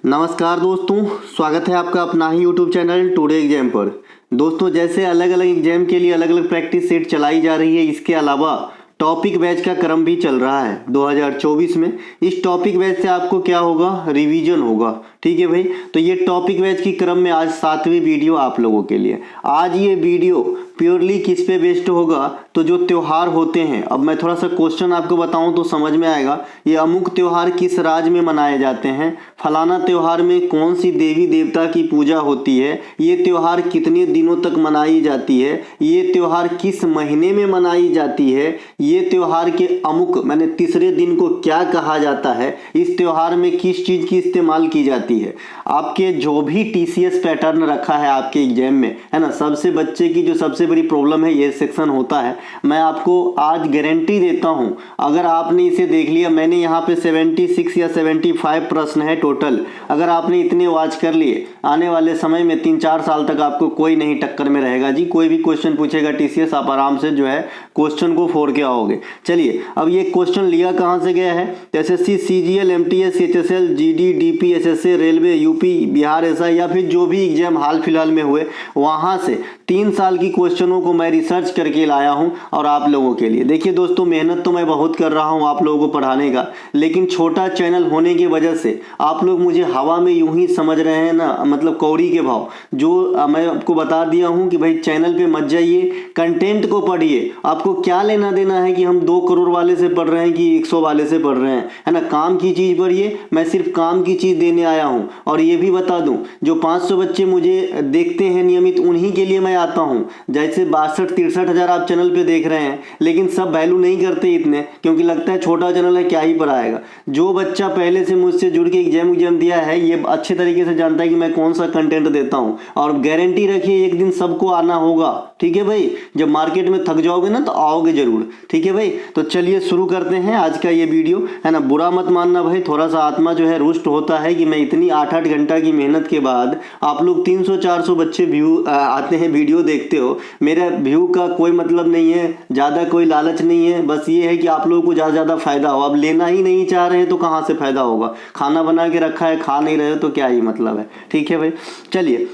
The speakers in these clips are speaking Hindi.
नमस्कार दोस्तों, स्वागत है आपका अपना ही यूट्यूब चैनल टुडे एग्जाम पर। दोस्तों, जैसे अलग अलग एग्जाम के लिए अलग अलग प्रैक्टिस सेट चलाई जा रही है, इसके अलावा टॉपिक बैच का क्रम भी चल रहा है 2024 में। इस टॉपिक बैच से आपको क्या होगा, रिवीजन होगा। ठीक है भाई, तो ये टॉपिक बैच की क्रम में आज 7वीं वीडियो आप लोगों के लिए। आज ये वीडियो प्योरली किस पे बेस्ड होगा, तो जो त्यौहार होते हैं, अब मैं थोड़ा सा क्वेश्चन आपको बताऊं तो समझ में आएगा। ये अमुक त्यौहार किस राज्य में मनाए जाते हैं, फलाना त्यौहार में कौन सी देवी देवता की पूजा होती है, ये त्यौहार कितने दिनों तक मनाई जाती है, ये त्यौहार किस महीने में मनाई जाती है, ये त्यौहार के अमुक मैंने तीसरे दिन को क्या कहा जाता है, इस त्यौहार में किस चीज़ की इस्तेमाल की जाती है। आपके जो भी टीसीएस पैटर्न रखा है आपके एग्जाम में, है ना, सबसे बच्चे की जो सबसे बड़ी प्रॉब्लम है ये सेक्शन होता है। मैं आपको आज गारंटी देता हूं, अगर आपने इसे देख लिया, मैंने यहाँ पे 76 या 75 प्रश्न है टोटल। अगर आपने इतने वॉच कर लिए, आने वाले समय में 3-4 साल तक आपको कोई नहीं टक्कर में रहेगा जी। कोई भी क्वेश्चन पूछेगा टीसीएस, आप आराम से जो है क्वेश्चन को फोड़ के आओगे। चलिए, अब ये क्वेश्चन लिया कहाँ से गया है, SSC, CGL, MTS, HSL, GD, DP, SSC, railway, UP, Bihar, ऐसा या फिर जो भी एग्जाम हाल फिलहाल में हुए, वहाँ से 3 साल की क्वेश्चनों को मैं रिसर्च करके लाया हूं और आप लोगों के लिए। देखिए दोस्तों, मेहनत तो मैं बहुत कर रहा हूं आप लोगों को पढ़ाने का, लेकिन छोटा चैनल होने की वजह से आप लोग मुझे हवा में यूं ही समझ रहे हैं ना, मतलब कौड़ी के भाव। जो मैं आपको बता दिया हूं कि भाई चैनल पे मत जाइए, कंटेंट को पढ़िए। आपको क्या लेना देना है कि हम 2 करोड़ वाले से पढ़ रहे हैं कि 100 वाले से पढ़ रहे हैं, है ना। काम की चीज़ पढ़िए, मैं सिर्फ काम की चीज़ देने आया हूँ। और ये भी बता दूँ, जो 500 बच्चे मुझे देखते हैं नियमित, उन्हीं के लिए मैं आता हूँ। जैसे 62-63 हज़ार आप चैनल पे देख रहे हैं, लेकिन सब वैल्यू नहीं करते इतने, क्योंकि लगता है छोटा चैनल है, क्या ही पढ़ाएगा। जो बच्चा पहले से मुझसे जुड़ के एग्जाम दिया है, ये अच्छे तरीके से जानता है कि मैं कौन सा कंटेंट देता हूँ। और गारंटी रखिए, एक दिन सबको आना होगा। ठीक है भाई, जब मार्केट में थक जाओगे ना तो आओगे जरूर। ठीक है भाई, तो चलिए शुरू करते हैं आज का ये वीडियो, है ना। बुरा मत मानना भाई, थोड़ा सा आत्मा जो है रुष्ट होता है कि मैं इतनी 8-8 घंटा की मेहनत के बाद आप लोग 300-400 बच्चे व्यू आते हैं, वीडियो देखते हो। मेरा व्यू का कोई मतलब नहीं है, ज़्यादा कोई लालच नहीं है, बस ये है कि आप लोगों को ज़्यादा फायदा हो। अब लेना ही नहीं चाह रहे हैं तो कहाँ से फायदा होगा। खाना बना के रखा है, खा नहीं रहे हो तो क्या ही मतलब है। ठीक है भाई, चलिए।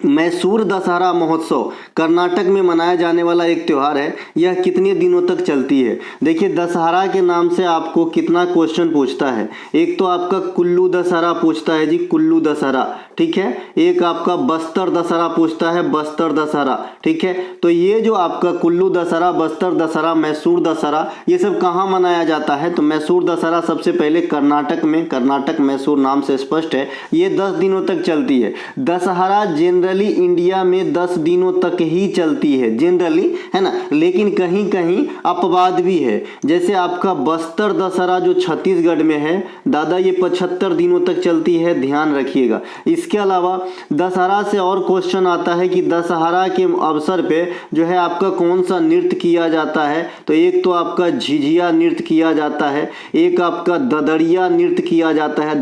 मैसूर दशहरा महोत्सव कर्नाटक में मनाया जाने वाला एक त्यौहार है। यह कितने दिनों तक चलती है। देखिए, दशहरा के नाम से आपको कितना क्वेश्चन पूछता है। एक तो आपका कुल्लू दशहरा पूछता है जी, कुल्लू दशहरा, ठीक है। एक आपका बस्तर दशहरा पूछता है, बस्तर दशहरा, ठीक है। तो ये जो आपका कुल्लू दशहरा, बस्तर दशहरा, मैसूर दशहरा, ये सब कहाँ मनाया जाता है, तो मैसूर दशहरा सबसे पहले कर्नाटक में, कर्नाटक मैसूर नाम से स्पष्ट है। ये 10 दिनों तक चलती है। दशहरा जनरली इंडिया में 10 दिनों तक ही चलती है, जनरली, है ना। लेकिन कहीं कहीं अपवाद भी है। जैसे आपका बस्तर दशहरा जो छत्तीसगढ़ में है, दादा, ये 75 दिनों तक चलती है, ध्यान रखिएगा। इसके अलावा दशहरा से और क्वेश्चन आता है कि दशहरा के अवसर पे जो है आपका कौन सा नृत्य किया जाता है। तो एक तो आपका झिझिया नृत्य किया जाता है, एक आपका ददड़िया नृत्य किया जाता है।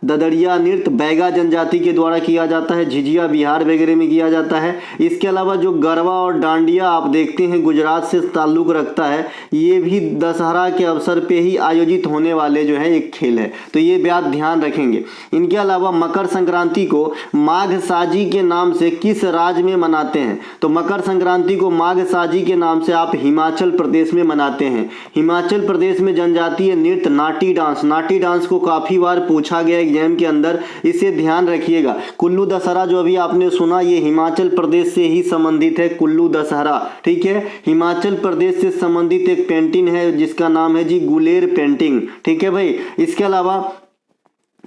ददड़िया नृत्य बैगा जनजाति के द्वारा किया जाता है, झिझिया बिहार वगैरह में किया जाता है। इसके अलावा जो गरबा और डांडिया आप देखते हैं गुजरात से ताल्लुक रखता है, ये भी दशहरा के अवसर पे ही आयोजित होने वाले जो है एक खेल है। तो ये बात ध्यान रखेंगे। इनके अलावा मकर संक्रांति को माघ साजी के नाम से किस राज्य में मनाते हैं, तो मकर संक्रांति को माघ साजी के नाम से आप हिमाचल प्रदेश में मनाते हैं। हिमाचल प्रदेश में जनजातीय नृत्य नाटी डांस को काफी बार पूछा गया एग्जाम के अंदर, इसे ध्यान रखिएगा। कुल्लू दशहरा जो अभी आपने सुना, ये हिमाचल प्रदेश से ही संबंधित है, कुल्लू दशहरा, ठीक है। हिमाचल प्रदेश से संबंधित एक पेंटिंग है जिसका नाम है जी गुलेर पेंटिंग, ठीक है भाई। इसके अलावा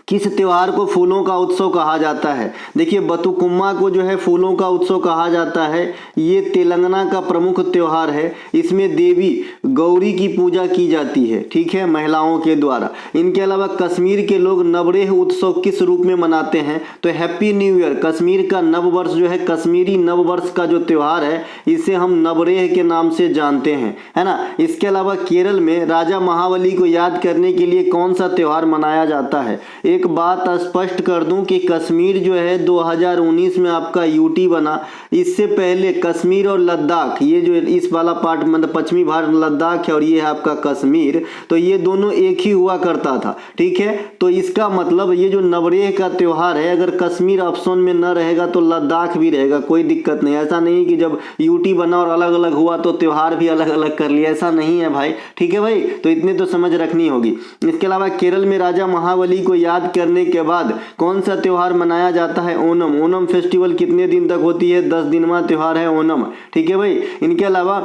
किस त्योहार को फूलों का उत्सव कहा जाता है। देखिए, बतुकुम्मा को जो है फूलों का उत्सव कहा जाता है। ये तेलंगाना का प्रमुख त्योहार है। इसमें देवी गौरी की पूजा की जाती है, ठीक है, महिलाओं के द्वारा। इनके अलावा कश्मीर के लोग नवरेह उत्सव किस रूप में मनाते हैं, तो हैप्पी न्यू ईयर, कश्मीर का नववर्ष जो है, कश्मीरी नववर्ष का जो त्यौहार है, इसे हम नवरेह के नाम से जानते हैं, है ना। इसके अलावा केरल में राजा महाबली को याद करने के लिए कौन सा त्यौहार मनाया जाता है। एक बात स्पष्ट कर दूं कि कश्मीर जो है 2019 में आपका यूटी बना। इससे पहले कश्मीर और लद्दाख, ये जो इस वाला पार्ट मतलब पश्चिमी भारत लद्दाख है और ये है आपका कश्मीर, तो ये दोनों एक ही हुआ करता था। ठीक है, तो इसका मतलब ये जो नवरेह का त्यौहार है, अगर कश्मीर ऑप्शन में न रहेगा तो लद्दाख भी रहेगा, कोई दिक्कत नहीं। ऐसा नहीं कि जब यूटी बना और अलग अलग हुआ तो त्यौहार भी अलग अलग कर लिया, ऐसा नहीं है भाई। ठीक है भाई, तो इतने तो समझ रखनी होगी। इसके अलावा केरल में राजा महाबली को याद करने के बाद कौन सा त्यौहार मनाया जाता है? ओणम। ओणम फेस्टिवल कितने दिन तक होती है? 10 दिनवा त्यौहार है ओणम। ठीक है भाई। इनके अलावा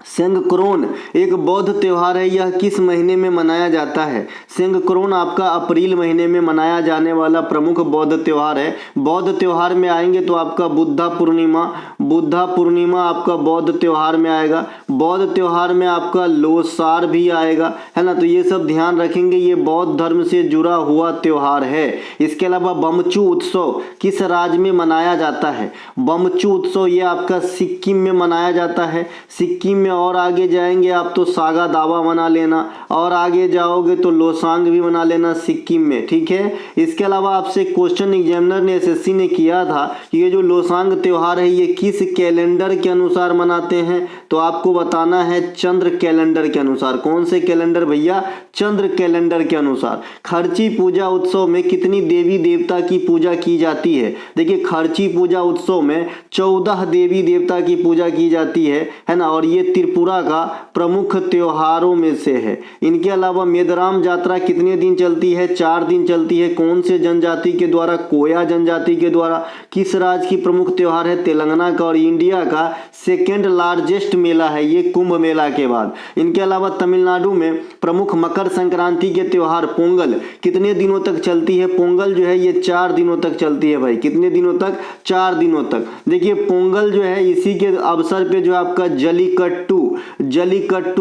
संक्रोन एक बौद्ध त्यौहार है, यह किस महीने में मनाया जाता है? संक्रोन आपका अप्रैल महीने में मनाया जाने वाला प्रमुख बौद्ध त्यौहार है। बौद्ध त्यौहार में आएंगे तो आपका बुद्धा पूर्णिमा आपका बौद्ध त्यौहार में आएगा। बौद्ध त्यौहार में आपका लोसार भी आएगा, है ना। तो ये सब ध्यान रखेंगे, ये बौद्ध धर्म से जुड़ा हुआ त्यौहार है। इसके अलावा बमचू उत्सव किस राज्य में मनाया जाता है? बमचू उत्सव ये आपका सिक्किम में मनाया जाता है। सिक्किम में और आगे जाएंगे आप तो सागा दावा मना लेना, और आगे जाओगे तो लोसांग भी मना लेना सिक्किम में। ठीक है। इसके अलावा आपसे क्वेश्चन एग्जामिनर ने एसएससी ने किया था कि ये जो लोसांग त्यौहार है ये किस कैलेंडर के अनुसार मनाते हैं? तो आपको बताना है चंद्र कैलेंडर के अनुसार। कौन से कैलेंडर भैया? चंद्र कैलेंडर के अनुसार। खर्ची पूजा उत्सव में कितनी देवी देवता की पूजा की जाती है? देखिए खर्ची पूजा उत्सव में 14 देवी देवता की पूजा की जाती है ना, और ये त्रिपुरा का प्रमुख त्योहारों में से है। इनके अलावा मेदराम यात्रा कितने दिन चलती है? 4 दिन चलती है। कौन से जनजाति के द्वारा? कोया जनजाति के द्वारा। किस राज्य की प्रमुख त्योहार है? तेलंगाना का। और इंडिया का सेकेंड लार्जेस्ट मेला है ये कुंभ मेला के बाद। इनके अलावा तमिलनाडु में प्रमुख मकर संक्रांति के त्योहार पोंगल कितने दिनों तक चलती है? पोंगल जो है ये 4 दिनों तक चलती है भाई। कितने दिनों तक? 4 दिनों तक। देखिए पोंगल जो है इसी के अवसर पे जो आपका जलीकट्टू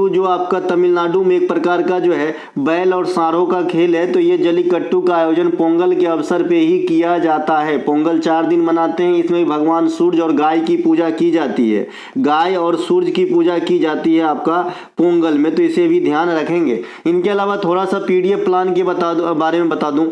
जो आपका तमिलनाडु में एक प्रकार का जो है बैल और सांडों का खेल है, तो ये जलीकट्टू का आयोजन पोंगल के अवसर पे ही किया जाता है। पोंगल 4 दिन मनाते हैं। इसमें भगवान सूर्य और गाय की पूजा की जाती है। गाय और सूर्य की पूजा की जाती है आपका पोंगल में, तो इसे भी ध्यान रखेंगे। इनके अलावा थोड़ा सा पीडीएफ प्लान के बारे में बता दूं।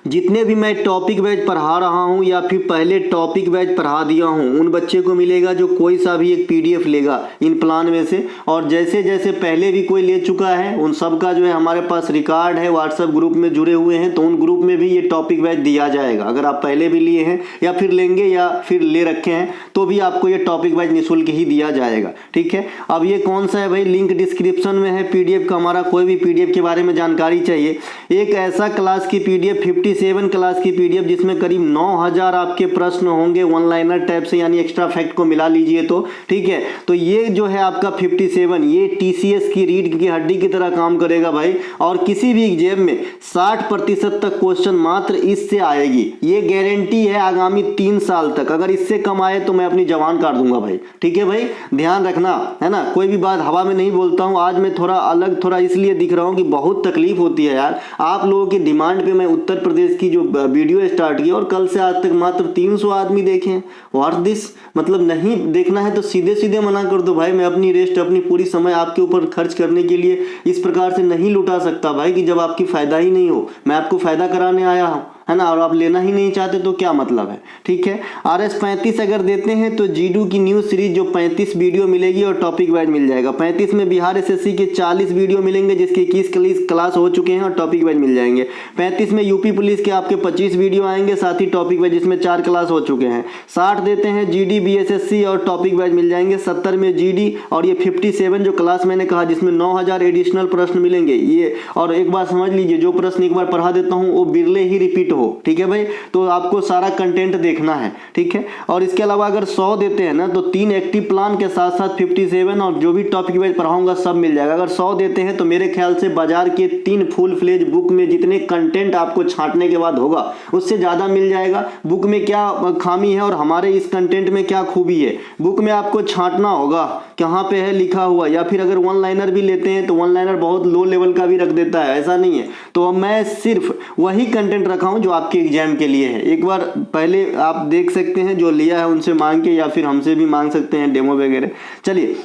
जितने भी मैं टॉपिक वाइज पढ़ा रहा हूं या फिर पहले टॉपिक वाइज पढ़ा दिया हूं, उन बच्चे को मिलेगा जो कोई सा भी एक पीडीएफ लेगा इन प्लान में से, और जैसे जैसे पहले भी कोई ले चुका है उन सब का जो है हमारे पास रिकॉर्ड है, व्हाट्सएप ग्रुप में जुड़े हुए हैं, तो उन ग्रुप में भी ये टॉपिक वाइज दिया जाएगा। अगर आप पहले भी लिए हैं या फिर लेंगे या फिर ले रखे हैं तो भी आपको ये टॉपिक वाइज निःशुल्क ही दिया जाएगा। ठीक है। अब ये कौन सा है भाई? लिंक डिस्क्रिप्शन में है पीडीएफ का हमारा। कोई भी पीडीएफ के बारे में जानकारी चाहिए, एक ऐसा क्लास की पीडीएफ 57 क्लास की पीडीएफ जिसमें करीब 9000 आपके प्रश्न होंगे वन लाइनर टाइप से, यानी एक्स्ट्रा फैक्ट को मिला लीजिए तो। ठीक है। तो ये जो है आपका 57 ये टीसीएस की रीढ़ की हड्डी की तरह काम करेगा भाई, और किसी भी एग्जाम में 60% तक क्वेश्चन मात्र इससे आएगी। ये गारंटी है आगामी 3 साल तक। अगर इससे कम आए तो मैं अपनी जवान काट दूंगा भाई। ठीक है भाई, ध्यान रखना, है ना। कोई भी बात हवा में नहीं बोलता हूं। आज मैं थोड़ा अलग थोड़ा इसलिए दिख रहा हूं कि बहुत तकलीफ होती है यार। आप लोगों की डिमांड पे मैं उत्तर प्रदेश की जो वीडियो स्टार्ट की और कल से आज तक मात्र 300 आदमी देखे हैं। What this? मतलब नहीं देखना है तो सीधे सीधे मना कर दो भाई। मैं अपनी रेस्ट अपनी पूरी समय आपके ऊपर खर्च करने के लिए इस प्रकार से नहीं लुटा सकता भाई कि जब आपकी फायदा ही नहीं हो। मैं आपको फायदा कराने आया हूं, है ना, और आप लेना ही नहीं चाहते तो क्या मतलब है? ठीक है। RS 35 अगर देते हैं तो जीडू की न्यूज सीरीज जो 35 वीडियो मिलेगी और टॉपिक वाइज मिल जाएगा। 35 में बिहार एसएससी के 40 वीडियो मिलेंगे जिसके 21 क्लास हो चुके हैं और टॉपिक वाइज मिल जाएंगे। 35 में यूपी पुलिस के आपके 25 वीडियो आएंगे साथ ही टॉपिक वाइज जिसमें 4 क्लास हो चुके हैं। 60 देते हैं जीडी बीएसएससी और टॉपिक वाइज मिल जाएंगे। 70 में जीडी और ये 57 जो क्लास मैंने कहा जिसमें 9000 एडिशनल प्रश्न मिलेंगे ये। और एक बात समझ लीजिए, जो प्रश्न एक बार पढ़ा देता हूँ वो बिरले ही रिपीट हो। ठीक है भाई, तो आपको सारा कंटेंट देखना है। ठीक है। और इसके अलावा अगर 100 देते हैं ना तो 3 एक्टिव प्लान के साथ साथ 57 और जो भी टॉपिक वाइज पढ़ाऊंगा सब मिल जाएगा। अगर 100 देते हैं तो मेरे ख्याल से बाजार के 3 फुल फ्लेज बुक में जितने कंटेंट आपको छांटने के बाद होगा उससे ज्यादा मिल जाएगा। बुक में क्या खामी है और हमारे इस कंटेंट में क्या खूबी है, बुक में आपको छांटना होगा कहाँ पे है लिखा हुआ, या फिर अगर वन लाइनर भी लेते हैं तो वन लाइनर बहुत लो लेवल का भी रख देता है, ऐसा नहीं है। तो मैं सिर्फ वही कंटेंट रखा हूं जो आपके एग्जाम के लिए है। एक बार पहले आप देख सकते हैं, जो लिया है उनसे मांग के या फिर हमसे भी मांग सकते हैं डेमो वगैरह। चलिए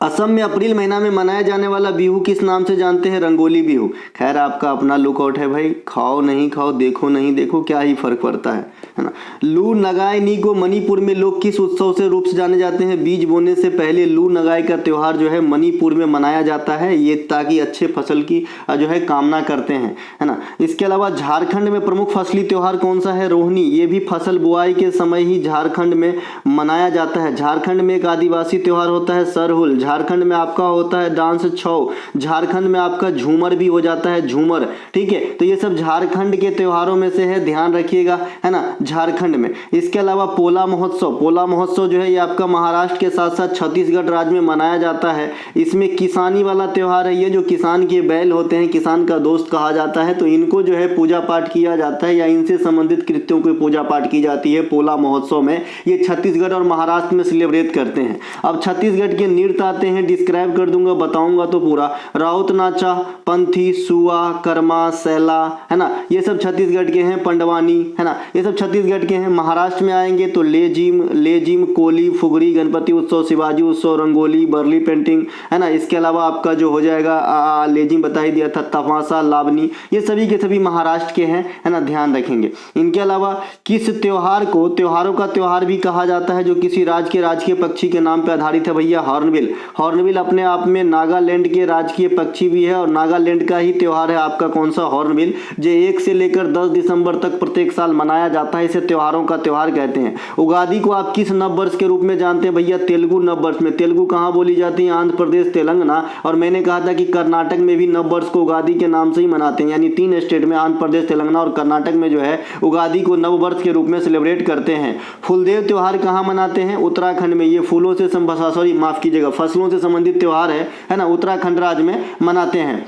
असम में अप्रैल महीना में मनाया जाने वाला बिहू किस नाम से जानते हैं? रंगोली बिहू। खैर आपका अपना लुकआउट है भाई, खाओ नहीं खाओ, देखो नहीं देखो, क्या ही फर्क पड़ता है ना। लू नगाई नी को मणिपुर में लोग किस उत्सव से रूप से जाने जाते हैं? बीज बोने से पहले लू नगाई का त्योहार जो है मणिपुर में मनाया जाता है, ये ताकि अच्छे फसल की जो है कामना करते हैं, है ना। इसके अलावा झारखंड में प्रमुख फसली त्योहार कौन सा है? रोहिणी। ये भी फसल बुआई के समय ही झारखंड में मनाया जाता है। झारखंड में एक आदिवासी त्योहार होता है सरहुल। झारखंड में आपका होता है डांस छौ। झारखंड में आपका झूमर भी हो जाता है, झूमर, ठीक है। तो ये सब झारखंड के त्योहारों में से है, ध्यान रखिएगा, है ना, झारखंड में। इसके अलावा पोला महोत्सव, पोला महोत्सव जो है ये आपका महाराष्ट्र के साथ साथ छत्तीसगढ़ राज्य में मनाया जाता है। इसमें किसानी वाला त्योहार है, ये जो किसान के बैल होते हैं, किसान का दोस्त कहा जाता है, तो इनको जो है पूजा पाठ किया जाता है या इनसे संबंधित कृत्यों की पूजा पाठ की जाती है पोला महोत्सव में। ये छत्तीसगढ़ और महाराष्ट्र में सेलिब्रेट करते हैं। अब छत्तीसगढ़ के नृत्य आते हैं, डिस्क्राइब कर दूंगा, बताऊंगा तो पूरा। राउत नाचा, पंथी, सुआ, कर्मा, सैला, है ना, ये सब छत्तीसगढ़ के हैं। पंडवानी, है ना, ये सब छत्तीसगढ़ के हैं। महाराष्ट्र में आएंगे तो लेजिम, कोली, फुगड़ी, गणपति उत्सव, शिवाजी उत्सव, रंगोली, बर्ली पेंटिंग, है ना। इसके अलावा आपका जो हो जाएगा लेजिम बता ही दिया था, तमाशा, लावनी, ये सभी के सभी महाराष्ट्र के हैं, है ना, ध्यान रखेंगे। इनके अलावा किस त्योहार को त्योहारों का त्योहार भी कहा जाता है जो किसी राज्य के राजकीय पक्षी के नाम पर आधारित है? भैया हॉर्नबिल। हॉर्नबिल अपने आप में नागालैंड के राजकीय पक्षी भी है और नागालैंड का ही त्योहार है आपका कौन सा? हॉर्नबिल, जो 1 से लेकर 10 दिसंबर तक प्रत्येक साल मनाया जाता है। इसे त्योहारों का त्योहार कहते हैं। उगादि को आप किस नववर्ष के रूप में जानते हैं? भैया तेलुगु नववर्ष में। तेलुगु कहाँ बोली जाती है? आंध्र प्रदेश, तेलंगाना। और मैंने कहा था कि कर्नाटक में भी नववर्ष को उगादि के नाम से ही मनाते हैं, यानी 3 स्टेट में, आंध्र प्रदेश, तेलंगाना और कर्नाटक में जो है उगादि को नववर्ष के रूप में सेलिब्रेट करते हैं। फूलदेव त्योहार कहाँ मनाते हैं? उत्तराखंड में। ये फूलों से माफ कीजिएगा, फसलों से संबंधित त्योहार है ना, उत्तराखंड राज्य में मनाते हैं।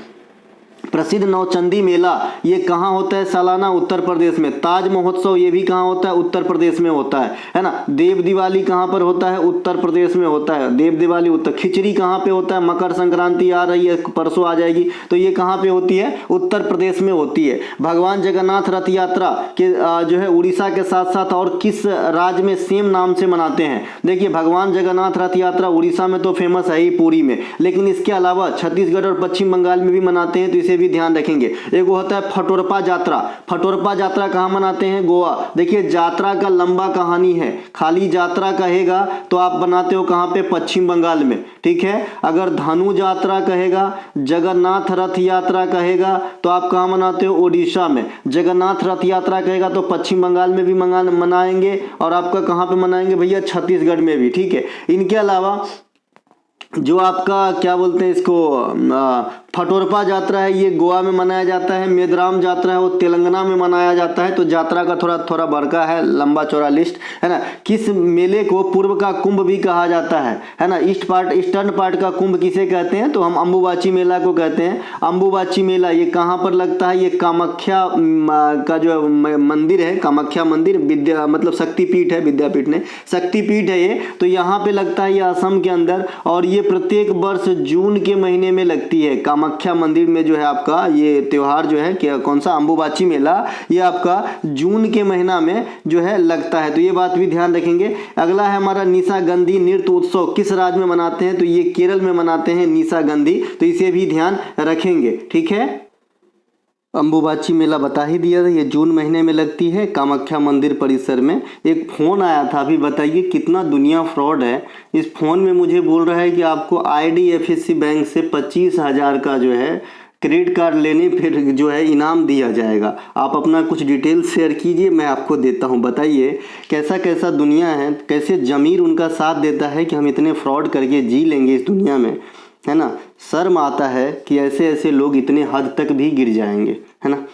प्रसिद्ध नौचंदी मेला ये कहाँ होता है? सालाना, उत्तर प्रदेश में। ताज महोत्सव ये भी कहाँ होता है? उत्तर प्रदेश में होता है ना। देव दिवाली कहाँ पर होता है? उत्तर प्रदेश में होता है, देव दिवाली उत्तर। खिचड़ी कहाँ पे होता है? मकर संक्रांति आ रही है, परसों आ जाएगी, तो ये कहाँ पे होती है? उत्तर प्रदेश में होती है। भगवान जगन्नाथ रथ यात्रा के जो है उड़ीसा के साथ साथ और किस राज्य में सेम नाम से मनाते हैं? देखिए भगवान जगन्नाथ रथ यात्रा उड़ीसा में तो फेमस है ही, पुरी में, लेकिन इसके अलावा छत्तीसगढ़ और पश्चिम बंगाल में भी मनाते हैं, तो इसे भी ध्यान रखेंगे। एक होता है फटोरपा यात्रा। फटोरपा यात्रा कहाँ मनाते हैं? गोवा। देखिए यात्रा का लंबा कहानी है, खाली यात्रा कहेगा तो आप बनाते हो कहाँ पे? पश्चिम बंगाल में, ठीक है। अगर धनु यात्रा कहेगा, जगन्नाथ रथ यात्रा कहेगा तो आप कहाँ मनाते हो? ओडिशा में। जगन्नाथ रथ यात्रा कहेगा तो पश्चिम बंगाल में भी मनाएंगे और आपका कहाँ पे मनाएंगे भैया? छत्तीसगढ़ में भी, ठीक है। इनके अलावा जो आपका क्या बोलते हैं इसको, फटोरपा यात्रा है, ये गोवा में मनाया जाता है। मेदराम यात्रा है वो तेलंगाना में मनाया जाता है। तो यात्रा का थोड़ा बड़का है, लंबा चौड़ा लिस्ट, है ना। किस मेले को पूर्व का कुंभ भी कहा जाता है ना। ईस्टर्न पार्ट का कुंभ किसे कहते हैं? तो हम अम्बुबाची मेला को कहते हैं। अम्बुबाची मेला ये कहाँ पर लगता है? ये कामाख्या का जो मंदिर है, कामाख्या मंदिर, विद्या मतलब शक्तिपीठ है, विद्यापीठ ने शक्तिपीठ है ये, तो यहाँ पे लगता है ये असम के अंदर, और ये प्रत्येक वर्ष जून के महीने में लगती है। कामाख्या मंदिर में जो है आपका ये त्योहार जो है क्या, कौन सा? अम्बुबाची मेला, ये आपका जून के महीना में जो है लगता है, तो ये बात भी ध्यान रखेंगे। अगला है हमारा निशागंधी नृत्य उत्सव किस राज्य में मनाते हैं? तो ये केरल में मनाते हैं निशागंधी, तो इसे भी ध्यान रखेंगे, ठीक है। अम्बुबाची मेला बता ही दिया था, ये जून महीने में लगती है कामाख्या मंदिर परिसर में। एक फ़ोन आया था, अभी बताइए कितना दुनिया फ्रॉड है। इस फ़ोन में मुझे बोल रहा है कि आपको IDFC बैंक से 25,000 का जो है क्रेडिट कार्ड लेने फिर जो है इनाम दिया जाएगा। आप अपना कुछ डिटेल शेयर कीजिए, मैं आपको देता हूं। बताइए कैसा कैसा दुनिया है, कैसे ज़मीर उनका साथ देता है कि हम इतने फ्रॉड करके जी लेंगे इस दुनिया में, है ना। शर्म आता है कि ऐसे ऐसे लोग इतने हद तक भी गिर जाएंगे, है ना।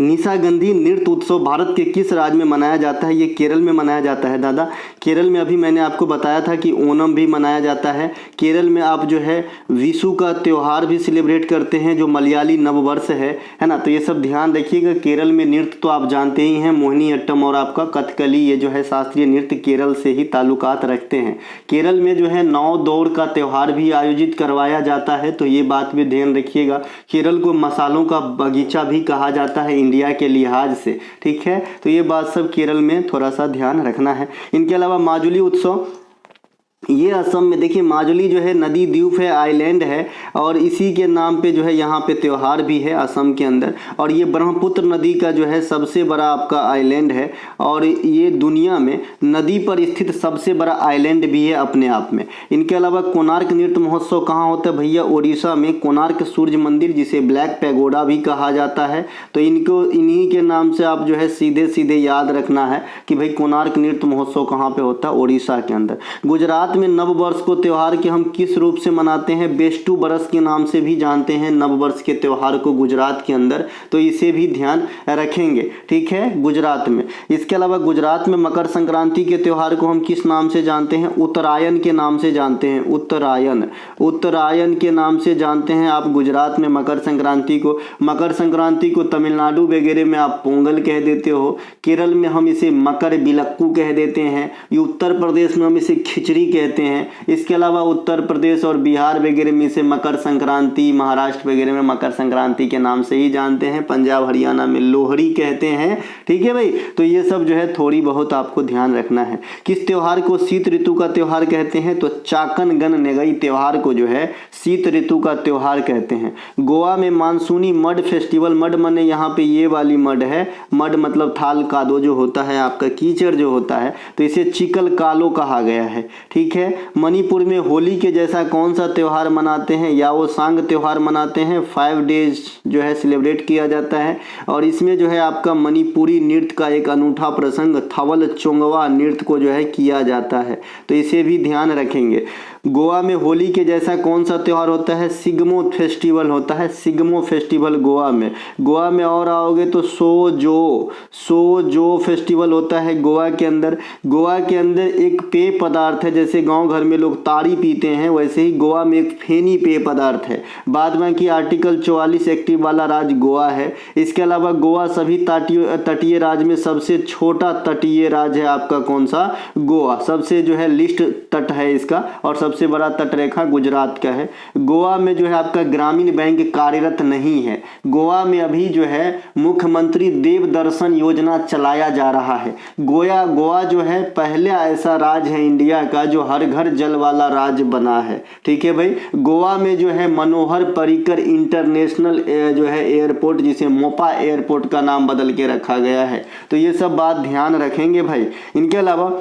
निशागंधी नृत्य उत्सव भारत के किस राज्य में मनाया जाता है? ये केरल में मनाया जाता है दादा। केरल में अभी मैंने आपको बताया था कि ओणम भी मनाया जाता है। केरल में आप जो है विशु का त्यौहार भी सेलिब्रेट करते हैं जो मलयाली नववर्ष है ना। तो ये सब ध्यान रखिएगा। केरल में नृत्य तो आप जानते ही हैं, मोहिनीअट्टम और आपका कथकली, ये जो है शास्त्रीय नृत्य केरल से ही ताल्लुकात रखते हैं। केरल में जो है 9 दौड़ का त्यौहार भी आयोजित करवाया जाता है, तो ये बात भी ध्यान रखिएगा। केरल को मसालों का बगीचा भी कहा जाता है इंडिया के लिहाज से, ठीक है। तो ये बात सब केरल में थोड़ा सा ध्यान रखना है। इनके अलावा माजुली उत्सव, ये असम में देखिए माजुली जो है नदी द्वीप है, आइलैंड है, और इसी के नाम पे जो है यहाँ पे त्यौहार भी है असम के अंदर। और ये ब्रह्मपुत्र नदी का जो है सबसे बड़ा आपका आइलैंड है, और ये दुनिया में नदी पर स्थित सबसे बड़ा आइलैंड भी है अपने आप में। इनके अलावा कोणार्क नृत्य महोत्सव कहाँ होता है भैया? उड़ीसा में कोणार्क सूर्य मंदिर, जिसे ब्लैक पैगोडा भी कहा जाता है। तो इनको इन्हीं के नाम से आप जो है सीधे सीधे याद रखना है कि भाई कोणार्क नृत्य महोत्सव कहाँ पे होता है? उड़ीसा के अंदर। गुजरात में नव वर्ष को त्योहार के हम किस रूप से मनाते हैं? बेस्टू बरस के नाम से भी जानते हैं नव वर्ष के त्योहार को गुजरात के अंदर, तो इसे भी ध्यान रखेंगे, ठीक है, गुजरात में। इसके अलावा गुजरात में मकर संक्रांति के त्योहार को हम किस नाम से जानते हैं? उत्तरायण के नाम से जानते हैं, उत्तरायण, उत्तरायण के नाम से जानते हैं आप गुजरात में मकर संक्रांति को। मकर संक्रांति को तमिलनाडु वगैरह में आप पोंगल कह देते हो, केरल में हम इसे मकर बिलक्कू कह देते हैं, उत्तर प्रदेश में हम इसे खिचड़ी कहते हैं। इसके अलावा उत्तर प्रदेश और बिहार वगैरह में इसे मकर संक्रांति, महाराष्ट्र वगैरह में मकर संक्रांति के नाम से ही जानते हैं, पंजाब हरियाणा में लोहड़ी कहते हैं, ठीक है भाई। तो ये सब जो है थोड़ी बहुत आपको ध्यान रखना है। किस त्योहार को शीत ऋतु का त्योहार कहते हैं? तो चाकन गन नेगई त्योहार को जो है शीत ऋतु का त्योहार कहते हैं। गोवा में मानसूनी मड फेस्टिवल, मड माने यहाँ पे ये वाली मड है, मड मतलब थाल कादो जो होता है आपका, कीचड़ जो होता है, तो इसे चिकल कालो कहा गया है, ठीक है। मणिपुर में होली के जैसा कौन सा त्योहार मनाते हैं? याओ सांग त्योहार मनाते हैं, 5 डेज जो है सेलिब्रेट किया जाता है। और इसमें जो है आपका मणिपुरी नृत्य का एक अनूठा प्रसंग थवल चोंगवा नृत्य को जो है किया जाता है, तो इसे भी ध्यान रखेंगे। गोवा में होली के जैसा कौन सा त्यौहार होता है? सिग्मो फेस्टिवल होता है, सिग्मो फेस्टिवल गोवा में। गोवा में और आओगे तो सो जो फेस्टिवल होता है गोवा के अंदर। गोवा के अंदर एक पेय पदार्थ है, जैसे गांव घर में लोग ताड़ी पीते हैं, वैसे ही गोवा में एक फेनी पेय पदार्थ है। बाद में की आर्टिकल 44 एक्टिव वाला राज्य गोवा है। इसके अलावा गोवा सभी तटीय राज्य में सबसे छोटा तटीय राज्य है आपका कौन सा? गोवा। सबसे जो है लिस्ट तट है इसका, और सबसे बड़ा तटरेखा गुजरात का है। गोवा में जो है आपका ग्रामीण बैंक कार्यरत नहीं है। गोवा में अभी जो है मुख्यमंत्री देव दर्शन योजना चलाया जा रहा है। गोवा जो है पहला ऐसा राज्य है इंडिया का जो हर घर जल वाला राज्य बना है, ठीक है भाई। गोवा में जो है मनोहर पर्रिकर इंटरनेशनल जो है एयरपोर्ट, जिसे मोपा एयरपोर्ट का नाम बदल के रखा गया है, तो ये सब बात ध्यान रखेंगे भाई। इनके अलावा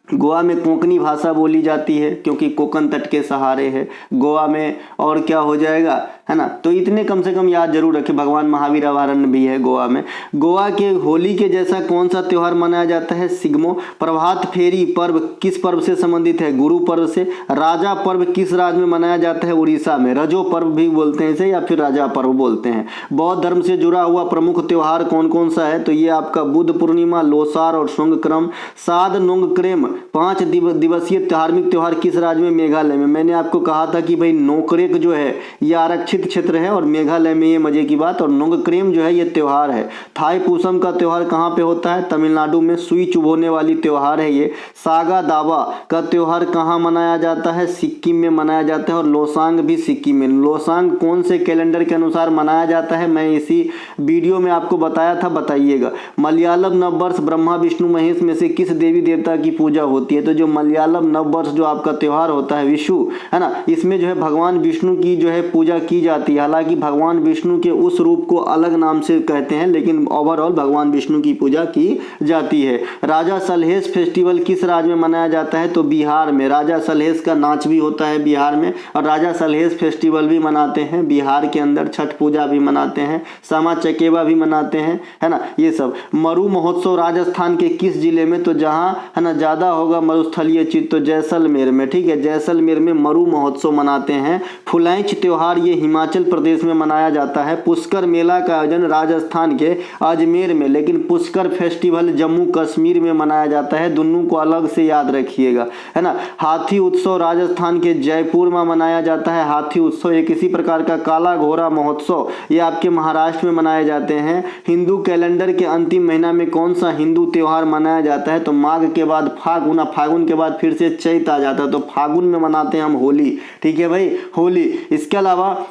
गोवा में कोंकणी भाषा बोली जाती है क्योंकि कोकन तट के सहारे है गोवा में। और क्या हो जाएगा, है ना, तो इतने कम से कम याद जरूर रखें। भगवान महावीर अभयारण्य भी है गोवा में। गोवा के होली के जैसा कौन सा त्योहार मनाया जाता है? सिग्मो। प्रभात फेरी पर्व किस पर्व से संबंधित है? गुरु पर्व से। राजा पर्व किस राज्य में मनाया जाता है? उड़ीसा में। रजो पर्व भी बोलते हैं इसे, या फिर राजा पर्व बोलते हैं। बौद्ध धर्म से जुड़ा हुआ प्रमुख त्योहार कौन कौन सा है? तो ये आपका बुद्ध पूर्णिमा, लोसार और सोंगक्रम। साद नोंगक्रेम 5 दिवसीय धार्मिक त्योहार किस राज्य में? मेघालय में। मैंने आपको कहा था कि भाई नोकरेक जो है ये आरक्षित क्षेत्र है और मेघालय में, ये मजे की बात। और नोंगक्रेम जो है ये त्योहार है। थाई पूसम का त्योहार कहाँ पे होता है? तमिलनाडु में। सुई चुभोने वाली त्योहार है ये। सागा दावा का त्योहार कहाँ मनाया जाता है? सिक्किम में मनाया जाता है। और लोसांग भी सिक्किम में। लोसांग कौन से कैलेंडर के अनुसार मनाया जाता है? मैं इसी वीडियो में आपको बताया था, बताइएगा। मलयालम नववर्ष ब्रह्मा विष्णु महेश में से किस देवी देवता की पूजा होती है? तो जो मलयालम नववर्ष जो आपका त्योहार होता है विशु, है ना, इसमें जो है भगवान विष्णु की जो है पूजा की जाती है। हालांकि भगवान विष्णु के उस रूप को अलग नाम से कहते हैं, लेकिन ओवरऑल भगवान विष्णु की पूजा की जाती है। राजा सलहेश फेस्टिवल किस राज्य में मनाया जाता है? तो बिहार में। राजा सलहेश का नाच भी होता है बिहार में, और राजा सलहेश फेस्टिवल भी मनाते हैं बिहार के अंदर। छठ पूजा भी मनाते हैं, सामा चकेवा भी मनाते हैं, है ना, ये सब। मरु महोत्सव राजस्थान के किस जिले में? तो जहां है ना ज्यादा होगा मरुस्थलीय चित्त, तो जैसलमेर में, ठीक है। जैसलमेर में मरु महोत्सव मनाते हैं। फुलैंच त्योहार ये हिमाचल प्रदेश में मनाया जाता है। पुष्कर मेला का आयोजन राजस्थान के अजमेर में, लेकिन पुष्कर फेस्टिवल जम्मू कश्मीर में मनाया जाता है। दोनों को अलग से याद रखिएगा, है ना। हाथी उत्सव राजस्थान के जयपुर में मनाया जाता है। हाथी उत्सव एक इसी प्रकार का काला घोड़ा महोत्सव ये आपके महाराष्ट्र में मनाए जाते हैं। हिंदू कैलेंडर के अंतिम महीना में कौन सा हिंदू त्योहार मनाया जाता है? तो माघ के बाद फागुन, फागुन के बाद फिर से चैत आ जाता है, तो फागुन में मनाते हैं हम होली, ठीक है भाई, होली। इसके अलावा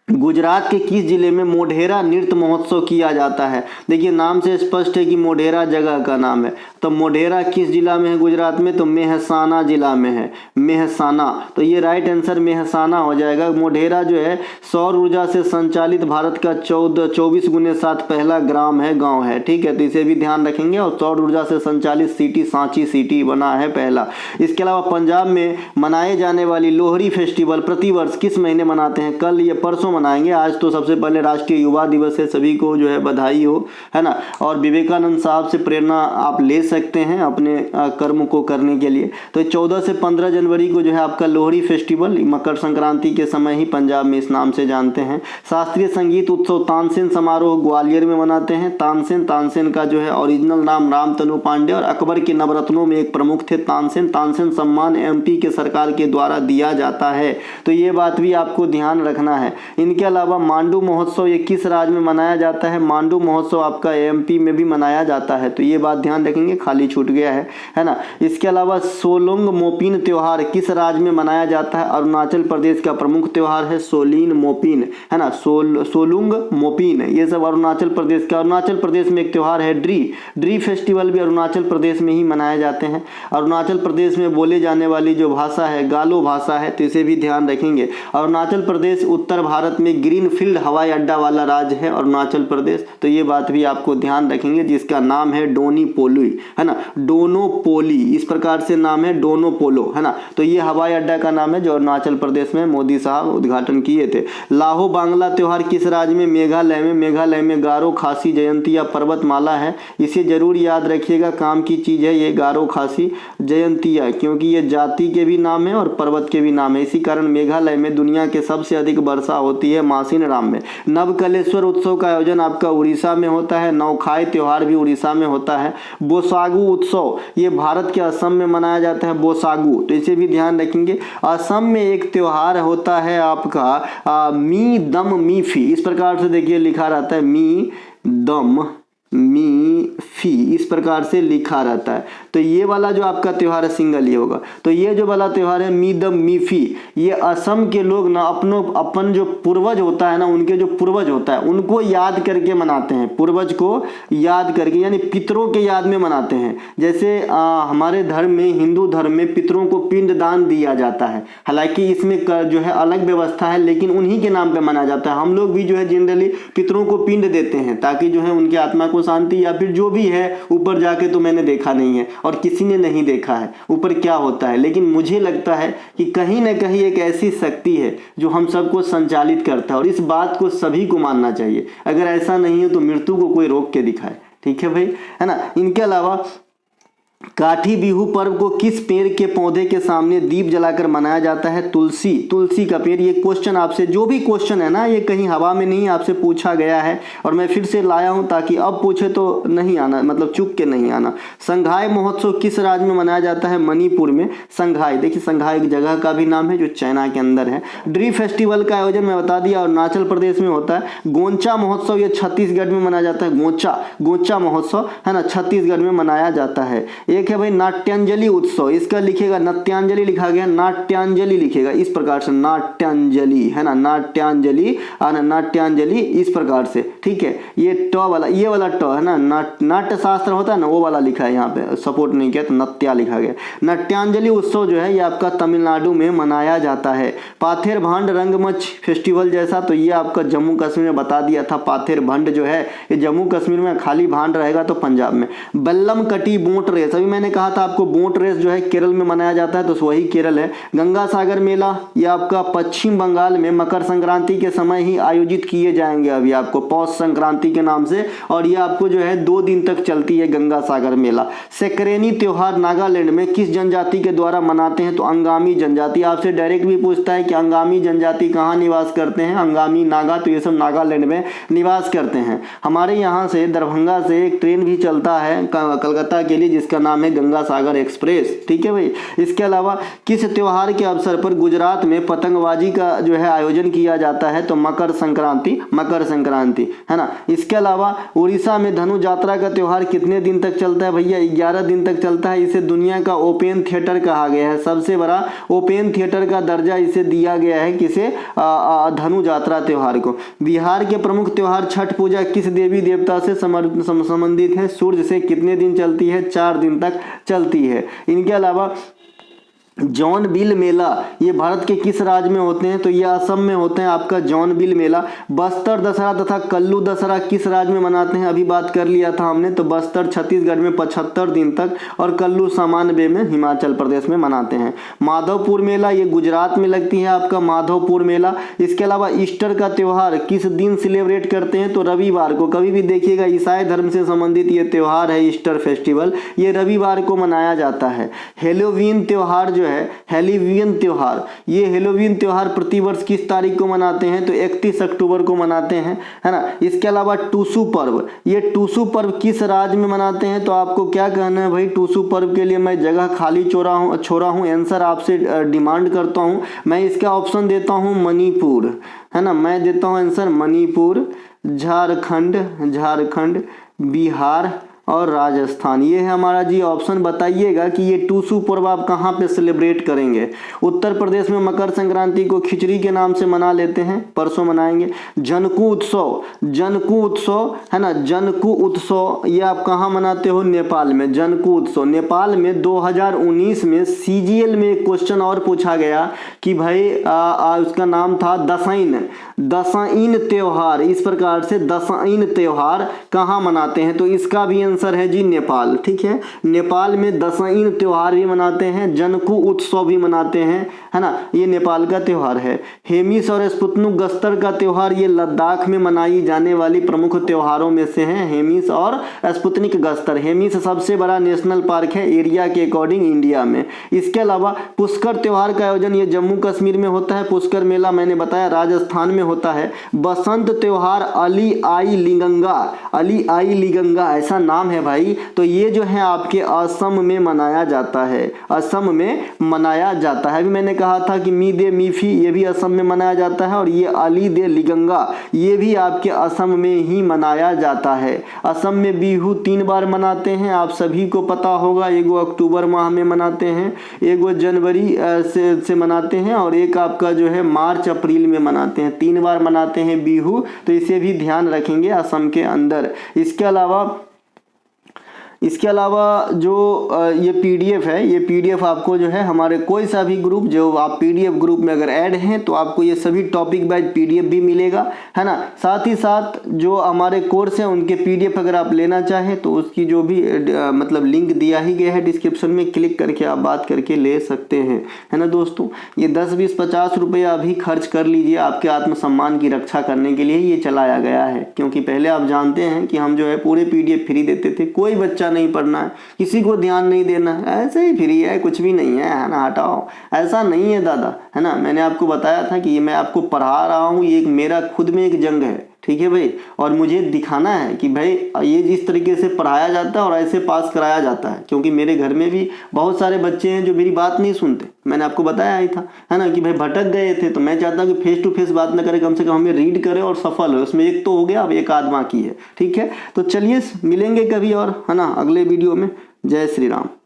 गुजरात के किस जिले में मोढेरा नृत्य महोत्सव किया जाता है? देखिए नाम से स्पष्ट है कि मोढेरा जगह का नाम है। तो मोढेरा किस जिला में है गुजरात में? तो मेहसाना जिला में है, मेहसाना। तो ये राइट आंसर मेहसाना हो जाएगा। मोढेरा जो है सौर ऊर्जा से संचालित भारत का 24x7 पहला ग्राम है, गांव है, ठीक है। तो इसे भी ध्यान रखेंगे। और सौर ऊर्जा से संचालित सिटी सांची सिटी बना है पहला। इसके अलावा पंजाब में मनाए जाने वाली लोहड़ी फेस्टिवल प्रतिवर्ष किस महीने मनाते हैं? कल या परसों मनाएंगे। आज तो सबसे पहले राष्ट्रीय युवा दिवस है, सभी को जो है बधाई हो, है ना। और विवेकानंद साहब से प्रेरणा आप ले सकते हैं अपने कर्म को करने के लिए। तो 14 से 15 जनवरी को जो है आपका लोहड़ी फेस्टिवल, मकर संक्रांति के समय ही पंजाब में इस नाम से जानते हैं। शास्त्रीय संगीत उत्सव तानसेन समारोह ग्वालियर में मनाते हैं। तानसेन का जो है ओरिजिनल नाम रामतनु पांडे और अकबर के नवरत्नों में एक प्रमुख थे तानसेन सम्मान एमपी के सरकार के द्वारा दिया जाता है। तो ये बात भी आपको ध्यान रखना है। इनके अलावा मांडू महोत्सव ये किस राज्य में मनाया जाता है? मांडू महोत्सव आपका एमपी में भी मनाया जाता है। तो ये बात ध्यान रखेंगे, खाली छूट गया है ना। इसके अलावा सोलुंग मोपिन त्योहार किस राज्य में मनाया जाता है? अरुणाचल प्रदेश का प्रमुख त्योहार है सोलिन मोपिन, है ना। सोलुंग मोपिन ये सब अरुणाचल प्रदेश का। अरुणाचल प्रदेश में एक त्योहार है ड्री फेस्टिवल भी अरुणाचल प्रदेश में ही मनाए जाते हैं। अरुणाचल प्रदेश में बोले जाने वाली जो भाषा है गालो भाषा है, तो इसे भी ध्यान रखेंगे। अरुणाचल प्रदेश उत्तर भारत में ग्रीनफील्ड हवाई अड्डा वाला राज्य है अरुणाचल प्रदेश। तो ये बात भी आपको ध्यान रखेंगे, जिसका नाम है डोनीपोली, है ना, डोनोपोली, इस प्रकार से नाम है डोनोपोलो, है ना। तो ये हवाई अड्डा का नाम है जो अरुणाचल प्रदेश में मोदी साहब उद्घाटन किए थे। लाहो बांग्ला त्योहार किस राज्य में? मेघालय में गारो खासी जयंती या पर्वतमाला है। इसे जरूर याद रखिएगा, काम की चीज है ये गारो खासी जयंतिया, क्योंकि ये जाति के भी नाम है और पर्वत के भी नाम है। इसी कारण मेघालय में दुनिया के सबसे अधिक वर्षा होती है मासिन राम में। नवकलेश्वर उत्सव का आयोजन आपका उड़ीसा में होता है। नौखाई त्योहार भी उड़ीसा में होता है। बोसागु उत्सव ये भारत के असम में मनाया जाता है, बोसागु। तो इसे भी ध्यान रखेंगे। असम में एक त्योहार होता है आपका मी दम मी फी, इस प्रकार से देखिए लिखा रहता है मी दम मी फी, इस प्रकार से लिखा रहता है। तो ये वाला जो आपका त्योहार है सिंगल ये होगा। तो ये जो वाला त्योहार है मी दम मी फी, ये असम के लोग ना अपन जो पूर्वज होता है ना, उनके जो पूर्वज होता है उनको याद करके मनाते हैं। पूर्वज को याद करके यानी पितरों के याद में मनाते हैं। जैसे हमारे धर्म में, हिंदू धर्म में पितरों को पिंड दान दिया जाता है। हालांकि इसमें जो है अलग व्यवस्था है, लेकिन उन्हीं के नाम पे मनाया जाता है। हम लोग भी जो है जनरली पितरों को पिंड देते हैं ताकि जो है उनकी आत्मा को शांति, या फिर जो भी है ऊपर जाके तो मैंने देखा नहीं है और किसी ने नहीं देखा है ऊपर क्या होता है, लेकिन मुझे लगता है कि कहीं ना कहीं एक ऐसी शक्ति है जो हम सबको संचालित करता है और इस बात को सभी को मानना चाहिए। अगर ऐसा नहीं है तो मृत्यु को कोई रोक के दिखाए, ठीक है भाई, है ना। इनके अलावा काठी बिहू पर्व को किस पेड़ के पौधे के सामने दीप जलाकर मनाया जाता है? तुलसी का पेड़। ये क्वेश्चन आपसे, जो भी क्वेश्चन है ना, ये कहीं हवा में नहीं आपसे पूछा गया है और मैं फिर से लाया हूं ताकि अब पूछे तो नहीं आना, मतलब चुप के नहीं आना। संघाई महोत्सव किस राज्य में मनाया जाता है? मणिपुर में। संघाई, देखिए संघाई एक जगह का भी नाम है जो चाइना के अंदर है। ड्री फेस्टिवल का आयोजन मैं बता दिया अरुणाचल प्रदेश में होता है। गोंचा महोत्सव ये छत्तीसगढ़ में मनाया जाता है। गोंचा महोत्सव, है ना, छत्तीसगढ़ में मनाया जाता है। एक है भाई नाट्यांजलि उत्सव, इसका लिखेगा नत्यांजलि लिखा गया, नाट्यांजलि लिखेगा इस प्रकार से, नाट्यांजलि, है ना, नाट्यांजलि इस प्रकार से, ठीक है। ये ट वाला, ये वाला ट है ना, नाट्य शास्त्र होता है ना, वो वाला लिखा है यहाँ पे, सपोर्ट नहीं किया तो नत्या लिखा गया। नाट्यांजलि उत्सव जो है ये आपका तमिलनाडु में मनाया जाता है। पाथेर भांड रंगमंच फेस्टिवल जैसा, तो ये आपका जम्मू कश्मीर में बता दिया था। पाथेर भंड जो है ये जम्मू कश्मीर में, खाली भांड रहेगा तो पंजाब में। बल्लम कटी बोट रेस, अभी मैंने कहा था आपको बोट रेस जो है केरल में मनाया जाता है, तो वही केरल है। गंगा सागर मेला ये आपका पश्चिम बंगाल में मकर संक्रांति के समय ही आयोजित किए जाएंगे, अभी आपको पौष संक्रांति के नाम से, और ये आपको जो है 2 दिन तक चलती है गंगा सागर मेला। सेकरेनी त्योहार नागालैंड में किस जनजाति के द्वारा मनाते हैं? तो अंगामी जनजाति। आपसे डायरेक्ट भी पूछता है कि अंगामी जनजाति कहाँ निवास करते हैं? अंगामी नागा, तो ये सब नागालैंड में निवास करते हैं। हमारे यहाँ से दरभंगा से एक ट्रेन भी चलता है कलकत्ता के लिए, जिसका नाम है गंगा सागर एक्सप्रेस। ठीक है भाई। इसके अलावा किस त्योहार के अवसर पर गुजरात में पतंगबाजी का जो है आयोजन किया जाता है? तो मकर संक्रांति है ना। इसके अलावा उड़ीसा में धनु यात्रा का त्योहार कितने दिन तक चलता है भैया? 11 दिन तक चलता है। इसे दुनिया का ओपन थिएटर कहा गया है, सबसे बड़ा ओपन थिएटर का दर्जा इसे दिया गया है, किसे? धनु यात्रा त्योहार को। बिहार के प्रमुख त्योहार छठ पूजा किस देवी देवता से संबंधित है? सूर्य से। कितने दिन चलती है? 4 दिन तक चलती है। इनके अलावा जौनबिल मेला ये भारत के किस राज्य में होते हैं? तो ये असम में होते हैं आपका जौनबिल मेला। बस्तर दशहरा तथा कल्लू दशहरा किस राज्य में मनाते हैं? अभी बात कर लिया था हमने। तो बस्तर छत्तीसगढ़ में 75 दिन तक और कल्लू सामान्य में हिमाचल प्रदेश में मनाते हैं। माधवपुर मेला ये गुजरात में लगती है आपका माधवपुर मेला। इसके अलावा ईस्टर का त्यौहार किस दिन सेलिब्रेट करते हैं? तो रविवार को। कभी भी देखिएगा ईसाई धर्म से संबंधित ये त्यौहार है ईस्टर फेस्टिवल, ये रविवार को मनाया जाता है। हेलोवीन त्यौहार जो है, हेलोवीन त्यौहार, ये हेलोवीन त्यौहार प्रतिवर्ष किस तारीख को मनाते हैं? तो 31 अक्टूबर को मनाते हैं, है ना। इसके अलावा टूसू पर्व, ये टूसू पर्व किस राज्य में मनाते हैं? तो आपको क्या कहना है भाई? टूसू पर्व के लिए मैं जगह खाली छोड़ा हूँ, आंसर आपसे डिमांड करता हूँ। मैं इसका ऑप्शन देता हूँ मणिपुर, है ना। मैं देता हूँ आंसर मणिपुर, झारखंड, बिहार और राजस्थान। ये है हमारा जी ऑप्शन। बताइएगा कि ये टूसू पर्व आप कहाँ पे सेलिब्रेट करेंगे? उत्तर प्रदेश में मकर संक्रांति को खिचड़ी के नाम से मना लेते हैं, परसों मनाएंगे। जनकू उत्सव है ना, जनकू उत्सव ये आप कहाँ मनाते हो? नेपाल में। जनकू उत्सव नेपाल में 2019 में CGL में एक क्वेश्चन और पूछा गया कि भाई उसका नाम था दशईन त्योहार। इस प्रकार से दशईन त्योहार कहाँ मनाते हैं? तो इसका भी आंसर है जी नेपाल। ठीक है, नेपाल में दशईन त्योहार भी मनाते हैं, जनकू उत्सव भी मनाते हैं, है ना। ये नेपाल का त्योहार है। हेमिस और स्पुतनिक गस्तर का त्योहार ये लद्दाख में मनाई जाने वाली प्रमुख त्योहारों में से है, हेमिस और स्पुतनिक गस्तर। हेमिस सबसे बड़ा नेशनल पार्क है एरिया के अकॉर्डिंग इंडिया में। इसके अलावा पुष्कर त्योहार का आयोजन ये जम्मू कश्मीर में होता है। पुष्कर मेला मैंने बताया राजस्थान में होता है। बसंत त्योहार अली आई लिगंगा ऐसा नाम है भाई। तो ये जो है आपके असम में मनाया जाता है, असम में मनाया जाता है। अभी मैंने कहा था कि मीदे मीफी ये भी असम में मनाया जाता है, और ये अली दे लिगंगा ये भी आपके असम में ही मनाया जाता है। असम में बिहू 3 बार मनाते हैं, आप सभी को पता होगा। एगो अक्टूबर माह में मनाते हैं, एगो जनवरी से मनाते हैं, और एक आपका जो है मार्च अप्रैल में मनाते हैं। 3 बार मनाते हैं बिहू, तो इसे भी ध्यान रखेंगे असम के अंदर। इसके अलावा जो ये PDF है, ये PDF आपको जो है हमारे कोई सा भी ग्रुप, जो आप PDF ग्रुप में अगर ऐड हैं तो आपको ये सभी टॉपिक वाइज PDF भी मिलेगा, है ना। साथ ही साथ जो हमारे कोर्स है उनके PDF अगर आप लेना चाहें तो उसकी जो भी मतलब लिंक दिया ही गया है डिस्क्रिप्शन में, क्लिक करके आप बात करके ले सकते हैं, है ना दोस्तों। ये 10, 20, 50 रुपया अभी खर्च कर लीजिए, आपके आत्मसम्मान की रक्षा करने के लिए ये चलाया गया है। क्योंकि पहले आप जानते हैं कि हम जो है पूरे PDF फ्री देते थे, कोई बच्चा नहीं पढ़ना है, किसी को ध्यान नहीं देना है, ऐसे ही फ्री है, कुछ भी नहीं है ना, हटाओ। ऐसा नहीं है दादा, है ना। मैंने आपको बताया था कि ये मैं आपको पढ़ा रहा हूँ, ये एक मेरा खुद में एक जंग है, ठीक है भाई। और मुझे दिखाना है कि भाई ये जिस तरीके से पढ़ाया जाता है और ऐसे पास कराया जाता है, क्योंकि मेरे घर में भी बहुत सारे बच्चे हैं जो मेरी बात नहीं सुनते। मैंने आपको बताया ही था, है ना, कि भाई भटक गए थे, तो मैं चाहता हूँ कि फेस टू फेस बात ना करें, कम से कम हमें रीड करे और सफल हो। उसमें एक तो हो गया, अब एक आध बाकी है, ठीक है। तो चलिए मिलेंगे कभी और, है ना, अगले वीडियो में। जय श्री राम।